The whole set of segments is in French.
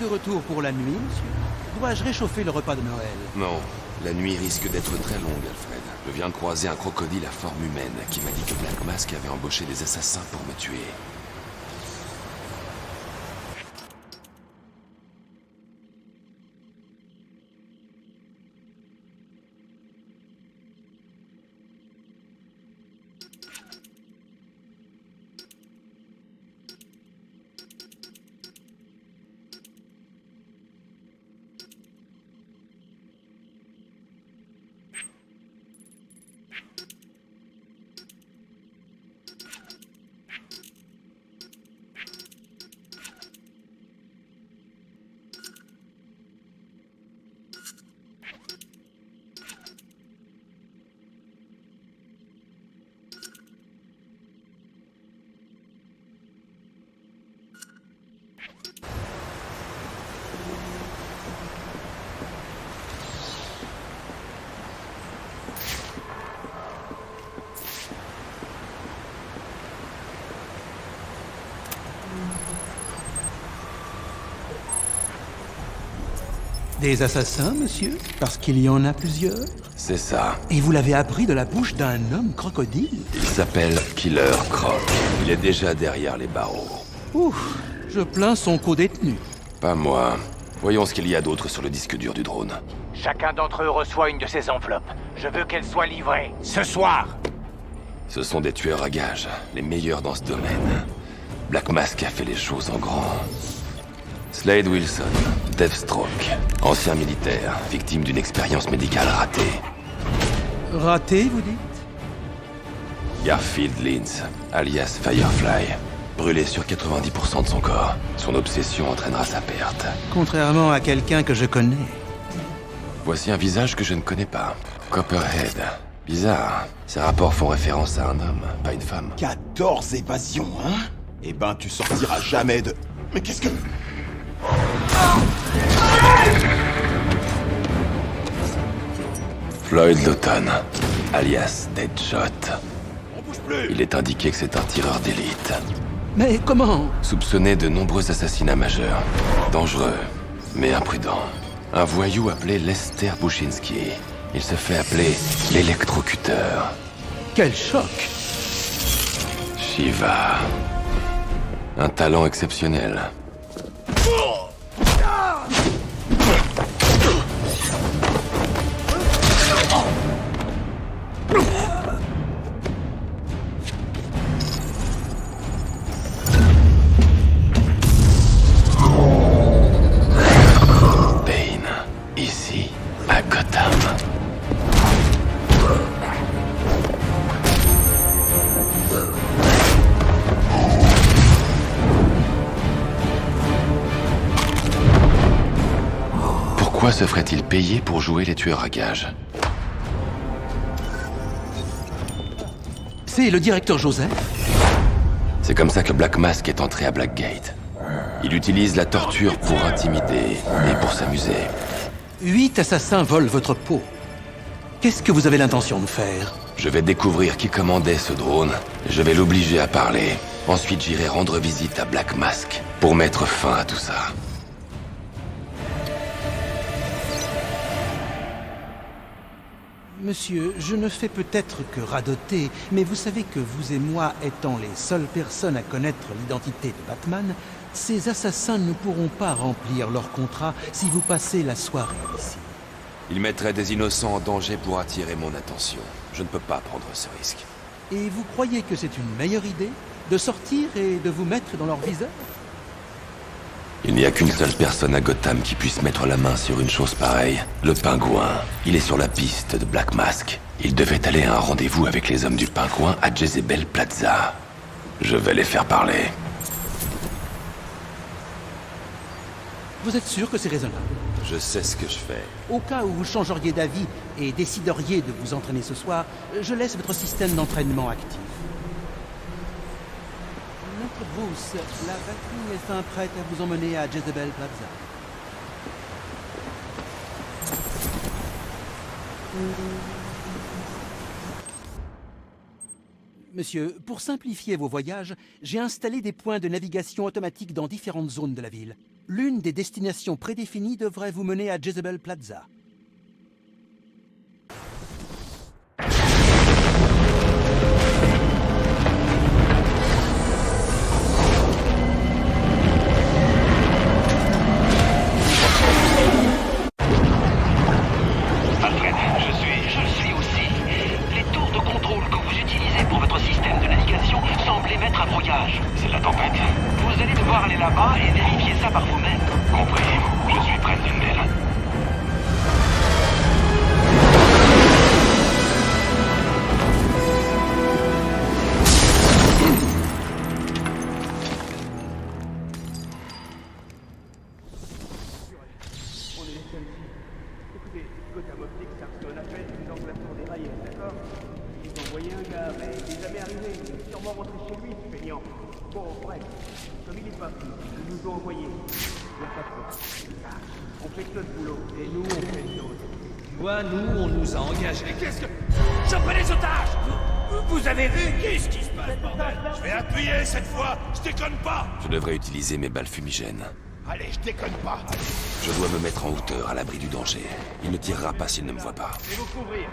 de retour pour la nuit, monsieur? Dois-je réchauffer le repas de Noël? Non, la nuit risque d'être très longue, Alfred. Je viens de croiser un crocodile à forme humaine qui m'a dit que Black Mask avait embauché des assassins pour me tuer. Des assassins, monsieur? Parce qu'il y en a plusieurs? C'est ça. Et vous l'avez appris de la bouche d'un homme crocodile? Il s'appelle Killer Croc. Il est déjà derrière les barreaux. Ouf, je plains son co-détenu. Pas moi. Voyons ce qu'il y a d'autre sur le disque dur du drone. Chacun d'entre eux reçoit une de ces enveloppes. Je veux qu'elle soit livrée ce soir. Ce sont des tueurs à gages, les meilleurs dans ce domaine. Black Mask a fait les choses en grand. Slade Wilson, Deathstroke, ancien militaire, victime d'une expérience médicale ratée. Raté, vous dites? Garfield Lynch, alias Firefly, brûlé sur 90% de son corps. Son obsession entraînera sa perte. Contrairement à quelqu'un que je connais. Voici un visage que je ne connais pas. Copperhead. Bizarre. Ces rapports font référence à un homme, pas une femme. 14 évasions, hein? Eh ben, tu sortiras jamais de... Mais qu'est-ce que... Floyd Lawton, alias Deadshot. On bouge plus! Il est indiqué que c'est un tireur d'élite. Mais comment? Soupçonné de nombreux assassinats majeurs. Dangereux, mais imprudent. Un voyou appelé Lester Bushinsky. Il se fait appeler l'électrocuteur. Quel choc! Shiva. Un talent exceptionnel. Bane, ici, à Gotham. Pourquoi se ferait-il payer pour jouer les tueurs à gages? C'est le directeur Joseph? C'est comme ça que Black Mask est entré à Blackgate. Il utilise la torture pour intimider et pour s'amuser. 8 assassins volent votre peau. Qu'est-ce que vous avez l'intention de faire? Je vais découvrir qui commandait ce drone. Je vais l'obliger à parler. Ensuite, j'irai rendre visite à Black Mask pour mettre fin à tout ça. Monsieur, je ne fais peut-être que radoter, mais vous savez que vous et moi étant les seules personnes à connaître l'identité de Batman, ces assassins ne pourront pas remplir leur contrat si vous passez la soirée ici. Il mettrait des innocents en danger pour attirer mon attention. Je ne peux pas prendre ce risque. Et vous croyez que c'est une meilleure idée de sortir et de vous mettre dans leur viseur? Il n'y a qu'une seule personne à Gotham qui puisse mettre la main sur une chose pareille. Le Pingouin. Il est sur la piste de Black Mask. Il devait aller à un rendez-vous avec les hommes du Pingouin à Jezebel Plaza. Je vais les faire parler. Vous êtes sûr que c'est raisonnable? Je sais ce que je fais. Au cas où vous changeriez d'avis et décideriez de vous entraîner ce soir, je laisse votre système d'entraînement actif. Maître Bruce, la batterie est fin prête à vous emmener à Jezebel Plaza. Monsieur, pour simplifier vos voyages, j'ai installé des points de navigation automatique dans différentes zones de la ville. L'une des destinations prédéfinies devrait vous mener à Jezebel Plaza. Alfred, je suis aussi. Les tours de contrôle que vous utilisez pour votre système de navigation semblent émettre un brouillage. C'est la tempête. Vous allez devoir aller là-bas et vérifier ça par vous-même. Compris. Je suis près d'une d'elles. Écoutez, Gotham Optics a reçu un appel disant que la tour déraillait, d'accord? Ils ont envoyé un gars, mais il n'est jamais arrivé. Il est sûrement rentré chez lui, ce feignant. Bon, bref. Comme il n'est pas pris, ils nous ont envoyé. Il n'y a pas de quoi. On fait que notre boulot, et nous, on fait le nôtre. Tu vois, nous, on nous a engagés. Qu'est-ce que... Chopez les otages! Vous avez vu? Qu'est-ce qui se passe, bordel? Je vais appuyer cette fois! Je déconne pas! Je devrais utiliser mes balles fumigènes. Allez, je déconne pas! Je dois me mettre en hauteur, à l'abri du danger. Il ne tirera pas s'il ne me voit pas. Je vais vous couvrir.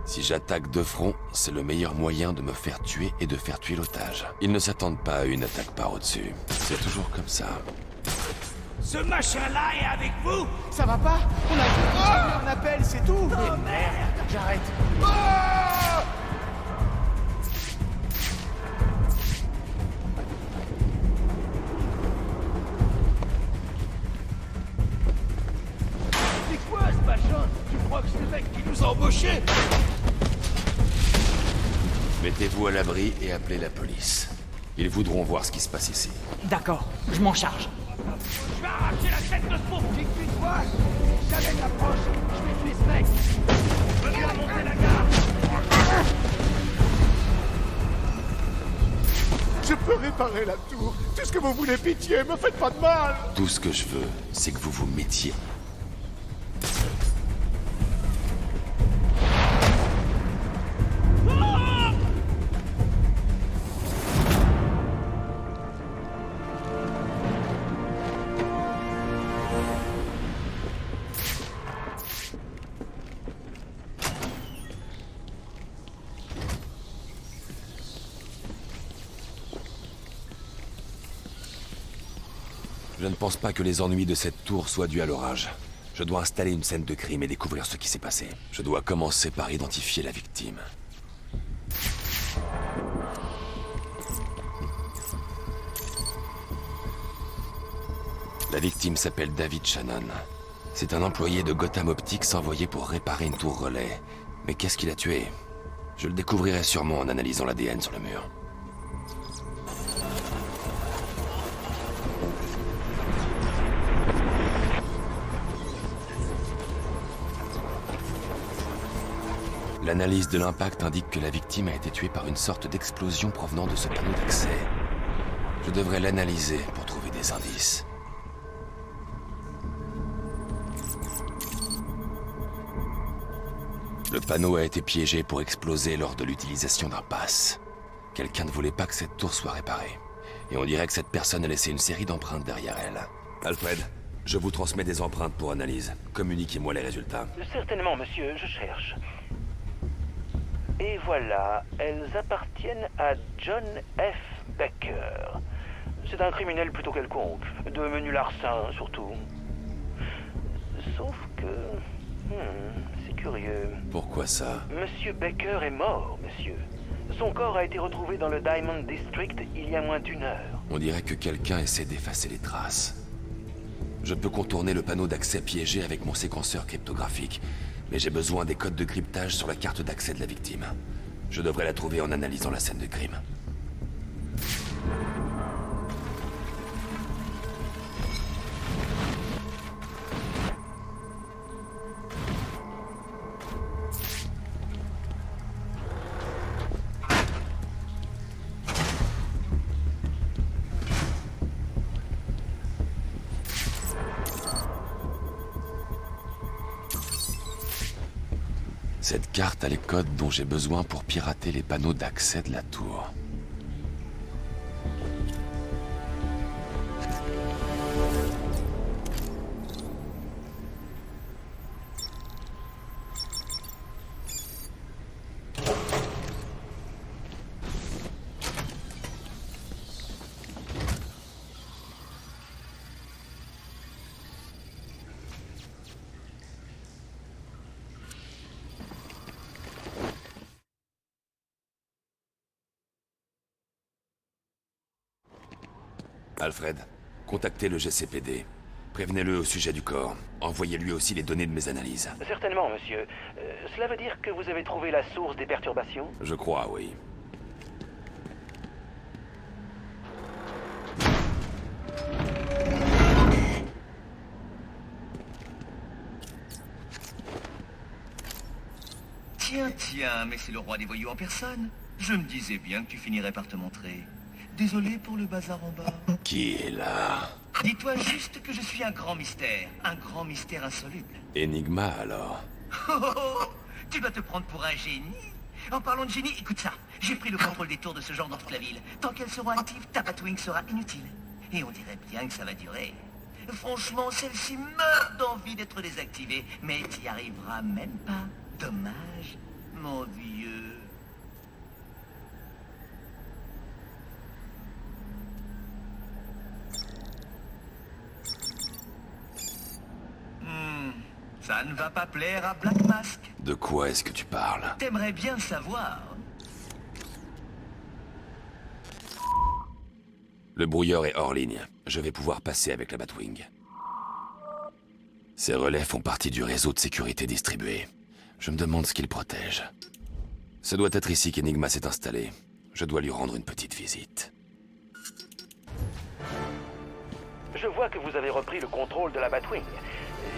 Si j'attaque de front, c'est le meilleur moyen de me faire tuer et de faire tuer l'otage. Ils ne s'attendent pas à une attaque par au-dessus. C'est toujours comme ça. Ce machin-là est avec vous? Ça va pas? On a un appel, c'est tout. Oh merde! J'arrête. C'est quoi ce machin? Tu crois que c'est le mec qui nous a embauchés? Mettez-vous à l'abri et appelez la police. Ils voudront voir ce qui se passe ici. D'accord, je m'en charge. Je vais arracher la tête de ce pauvre! J'ai qu'une fois! Jamais il approche! Je vais tuer ce mec! Je viens monter la garde! Je peux réparer la tour. Tout ce que vous voulez, pitié, me faites pas de mal. Tout ce que je veux, c'est que vous vous mettiez. Je ne pense pas que les ennuis de cette tour soient dus à l'orage. Je dois installer une scène de crime et découvrir ce qui s'est passé. Je dois commencer par identifier la victime. La victime s'appelle David Shannon. C'est un employé de Gotham Optics envoyé pour réparer une tour relais. Mais qu'est-ce qu'il a tué? Je le découvrirai sûrement en analysant l'ADN sur le mur. L'analyse de l'impact indique que la victime a été tuée par une sorte d'explosion provenant de ce panneau d'accès. Je devrais l'analyser pour trouver des indices. Le panneau a été piégé pour exploser lors de l'utilisation d'un pass. Quelqu'un ne voulait pas que cette tour soit réparée. Et on dirait que cette personne a laissé une série d'empreintes derrière elle. Alfred, je vous transmets des empreintes pour analyse. Communiquez-moi les résultats. Certainement, monsieur, je cherche. Et voilà, elles appartiennent à John F. Becker. C'est un criminel plutôt quelconque, de menu larcin surtout. Sauf que... c'est curieux. Pourquoi ça? Monsieur Becker est mort, monsieur. Son corps a été retrouvé dans le Diamond District il y a moins d'1 heure. On dirait que quelqu'un essaie d'effacer les traces. Je peux contourner le panneau d'accès piégé avec mon séquenceur cryptographique, mais j'ai besoin des codes de cryptage sur la carte d'accès de la victime. Je devrais la trouver en analysant la scène de crime. Cette carte a les codes dont j'ai besoin pour pirater les panneaux d'accès de la tour. Alfred, contactez le GCPD. Prévenez-le au sujet du corps. Envoyez-lui aussi les données de mes analyses. Certainement, monsieur. Cela veut dire que vous avez trouvé la source des perturbations? Je crois, oui. Tiens, mais c'est le roi des voyous en personne. Je me disais bien que tu finirais par te montrer. Désolé pour le bazar en bas. Qui est là? Dis-toi juste que je suis un grand mystère insoluble. Enigma, alors? Tu dois te prendre pour un génie. En parlant de génie, écoute ça. J'ai pris le contrôle des tours de ce genre dans toute la ville. Tant qu'elles seront actives, ta Batwing sera inutile. Et on dirait bien que ça va durer. Franchement, celle-ci meurt d'envie d'être désactivée. Mais t'y arriveras même pas. Dommage, mon vieux. Ça ne va pas plaire à Black Mask. De quoi est-ce que tu parles? T'aimerais bien le savoir. Le brouilleur est hors ligne. Je vais pouvoir passer avec la Batwing. Ces relais font partie du réseau de sécurité distribué. Je me demande ce qu'ils protègent. Ce doit être ici qu'Enigma s'est installé. Je dois lui rendre une petite visite. Je vois que vous avez repris le contrôle de la Batwing.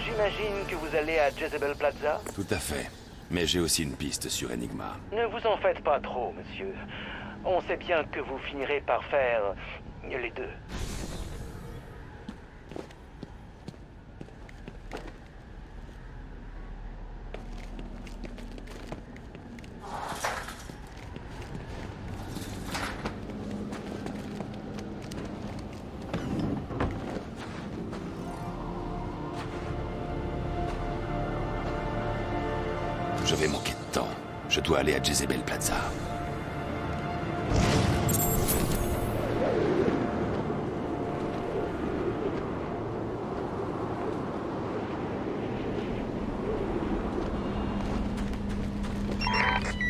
J'imagine que vous allez à Jezebel Plaza? Tout à fait. Mais j'ai aussi une piste sur Enigma. Ne vous en faites pas trop, monsieur. On sait bien que vous finirez par faire les deux. Je vais manquer de temps. Je dois aller à Jezebel Plaza.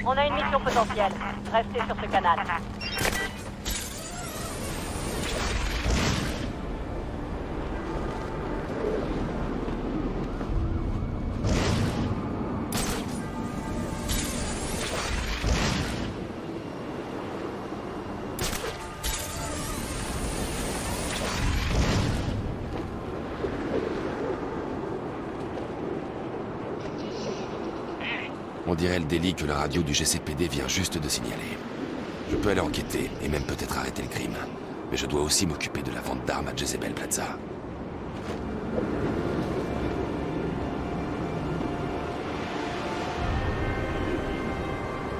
On a une mission potentielle. Restez sur ce canal. On dirait le délit que la radio du GCPD vient juste de signaler. Je peux aller enquêter, et même peut-être arrêter le crime. Mais je dois aussi m'occuper de la vente d'armes à Jezebel Plaza.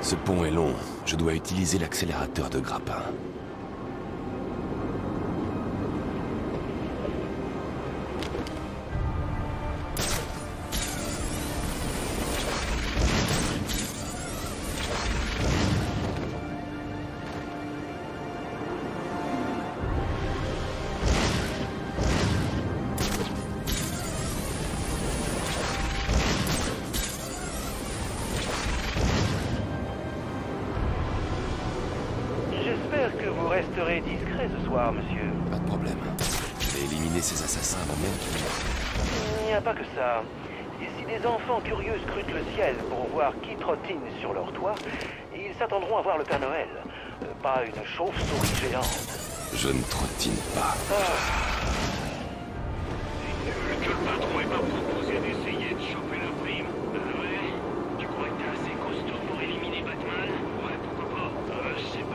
Ce pont est long. Je dois utiliser l'accélérateur de grappin. J'espère que vous resterez discret ce soir, monsieur. Pas de problème. Je vais éliminer ces assassins avant même qu'ils... Il n'y a pas que ça. Et si des enfants curieux scrutent le ciel pour voir qui trottine sur leur toit, ils s'attendront à voir le Père Noël. Pas une chauve-souris géante. Je ne trottine pas. Que le patron ait pas proposé d'essayer de choper la prime. Ouais? Tu crois que t'es assez costaud pour éliminer Batman? Ouais, pourquoi pas? Je sais pas.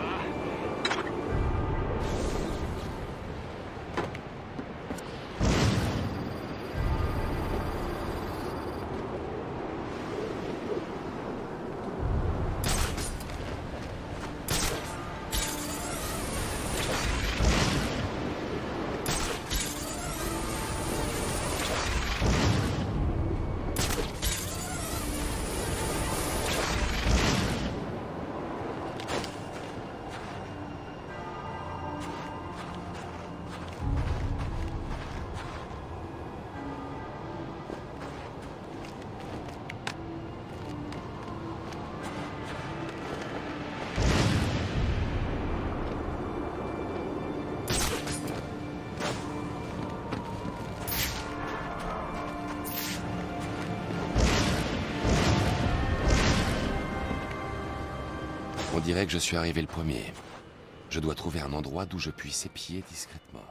dirais que je suis arrivé le premier. Je dois trouver un endroit d'où je puisse épier discrètement.